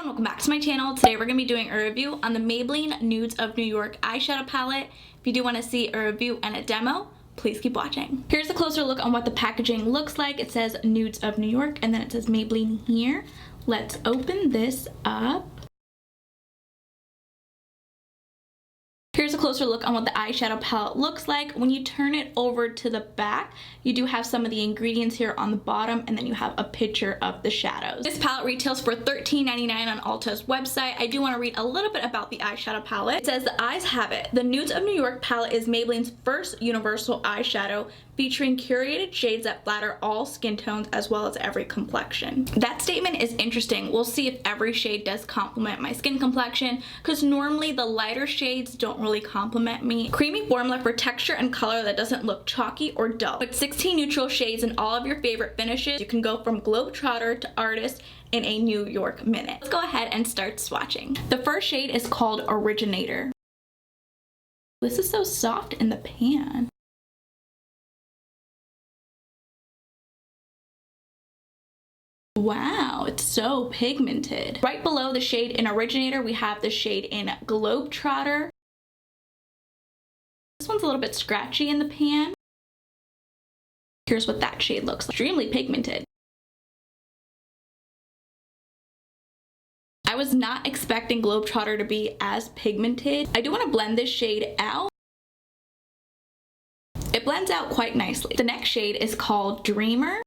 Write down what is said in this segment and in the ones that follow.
everyone, welcome back to my channel. Today we're going to be doing a review on the Maybelline Nudes of New York eyeshadow palette. If you do want to see a review and a demo, please keep watching. Here's a closer look on what the packaging looks like. It says Nudes of New York and then it says Maybelline here. Let's open this up. Here's a closer look on what the eyeshadow palette looks like. When you turn it over to the back, you do have some of the ingredients here on the bottom, and then you have a picture of the shadows. This palette retails for $13.99 on Ulta's website. I do want to read a little bit about the eyeshadow palette. It says, the eyes have it. The Nudes of New York palette is Maybelline's first universal eyeshadow, featuring curated shades that flatter all skin tones as well as every complexion. That statement is interesting. We'll see if every shade does complement my skin complexion, because normally the lighter shades don't really complement me. Creamy formula for texture and color that doesn't look chalky or dull. With 16 neutral shades and all of your favorite finishes, you can go from globetrotter to artist in a New York minute. Let's go ahead and start swatching. The first shade is called Originator. This is so soft in the pan. Wow, it's so pigmented. Right below the shade in Originator, we have the shade in Globetrotter. This one's a little bit scratchy in the pan. Here's what that shade looks like. Extremely pigmented. I was not expecting Globetrotter to be as pigmented. I do want to blend this shade out. It blends out quite nicely. The next shade is called Dreamer.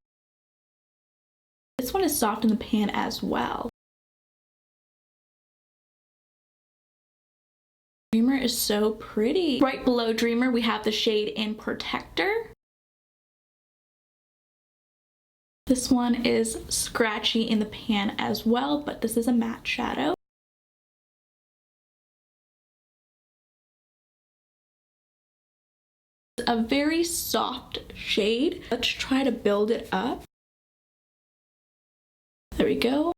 This one is soft in the pan as well. Dreamer is so pretty. Right below Dreamer, we have the shade in Protector. This one is scratchy in the pan as well, but this is a matte shadow. It's a very soft shade. Let's try to build it up. There we go.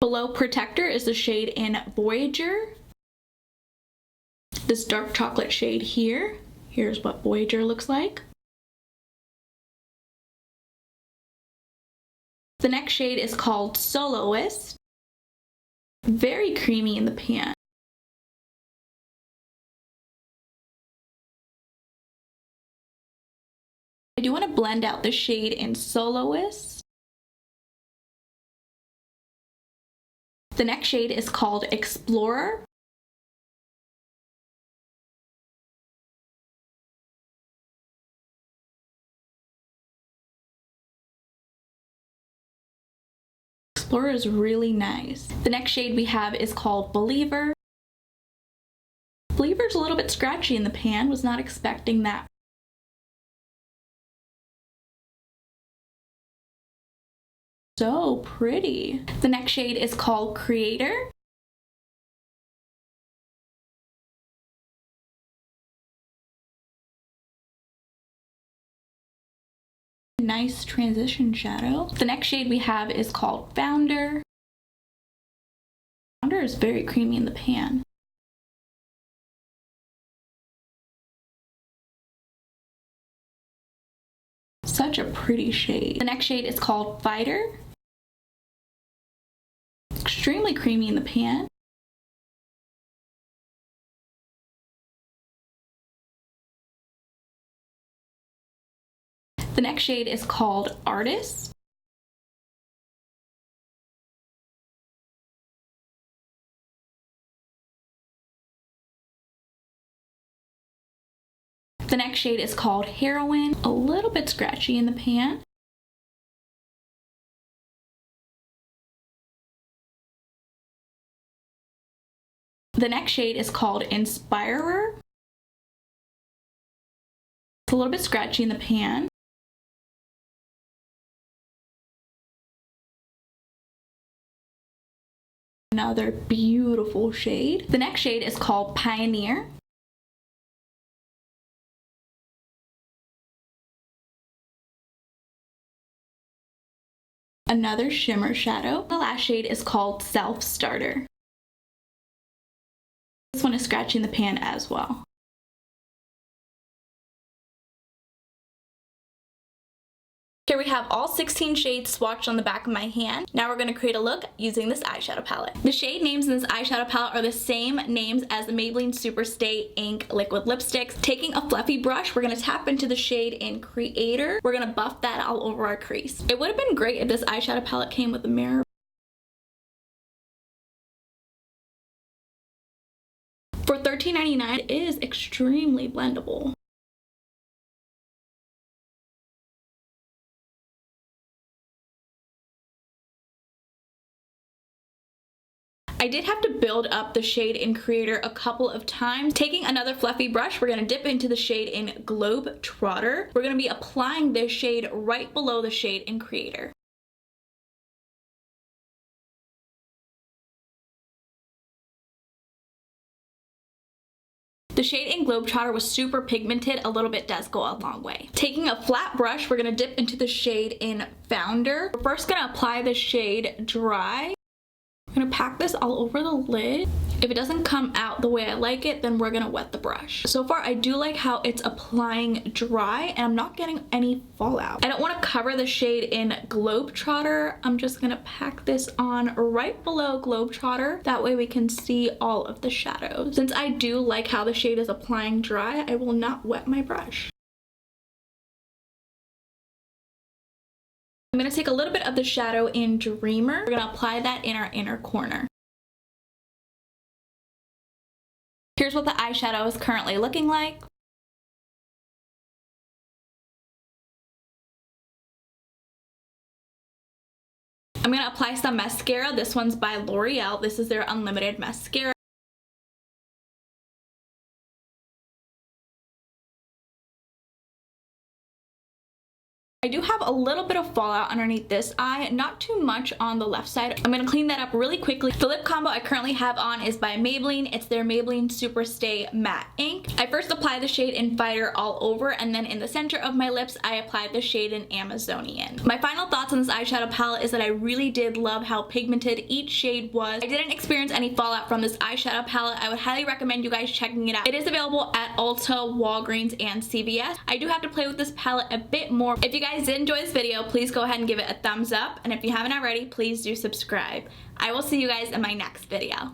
Below Protector is the shade in Voyager. This dark chocolate shade here. Here's what Voyager looks like. The next shade is called Soloist. Very creamy in the pan. I do want to blend out the shade in Soloist. The next shade is called Explorer. Explorer is really nice. The next shade we have is called Believer. Believer's a little bit scratchy in the pan. Was not expecting that. So pretty. The next shade is called Creator. Nice transition shadow. The next shade we have is called Founder. Founder is very creamy in the pan. Such a pretty shade. The next shade is called Fighter. Extremely creamy in the pan. The next shade is called Artist. The next shade is called Heroine. A little bit scratchy in the pan. The next shade is called Inspirer. It's a little bit scratchy in the pan. Another beautiful shade. The next shade is called Pioneer. Another shimmer shadow. The last shade is called Self Starter. This one is scratchy in the pan as well. Here we have all 16 shades swatched on the back of my hand. Now we're going to create a look using this eyeshadow palette. The shade names in this eyeshadow palette are the same names as the Maybelline Superstay Ink Liquid Lipsticks. Taking a fluffy brush, we're going to tap into the shade in Creator. We're going to buff that all over our crease. It would have been great if this eyeshadow palette came with a mirror. For $13.99, it is extremely blendable. I did have to build up the shade in Creator a couple of times. Taking another fluffy brush, we're going to dip into the shade in Globetrotter. We're going to be applying this shade right below the shade in Creator. The shade in Globetrotter was super pigmented, a little bit does go a long way. Taking a flat brush, we're going to dip into the shade in Founder. We're first going to apply the shade dry. I'm gonna pack this all over the lid. If it doesn't come out the way I like it, then we're gonna wet the brush. So far, I do like how it's applying dry and I'm not getting any fallout. I don't wanna cover the shade in Globetrotter. I'm just gonna pack this on right below Globetrotter. That way we can see all of the shadows. Since I do like how the shade is applying dry, I will not wet my brush. I'm going to take a little bit of the shadow in Dreamer. We're going to apply that in our inner corner. Here's what the eyeshadow is currently looking like. I'm going to apply some mascara. This one's by L'Oreal. This is their Unlimited Mascara. I do have a little bit of fallout underneath this eye, not too much on the left side. I'm going to clean that up really quickly. The lip combo I currently have on is by Maybelline. It's their Maybelline Superstay Matte Ink. I first apply the shade in Fighter all over, and then in the center of my lips, I applied the shade in Amazonian. My final thoughts on this eyeshadow palette is that I really did love how pigmented each shade was. I didn't experience any fallout from this eyeshadow palette. I would highly recommend you guys checking it out. It is available at Ulta, Walgreens, and CVS. I do have to play with this palette a bit more. If you guys did enjoy this video, please go ahead and give it a thumbs up, and if you haven't already, please do subscribe. I will see you guys in my next video.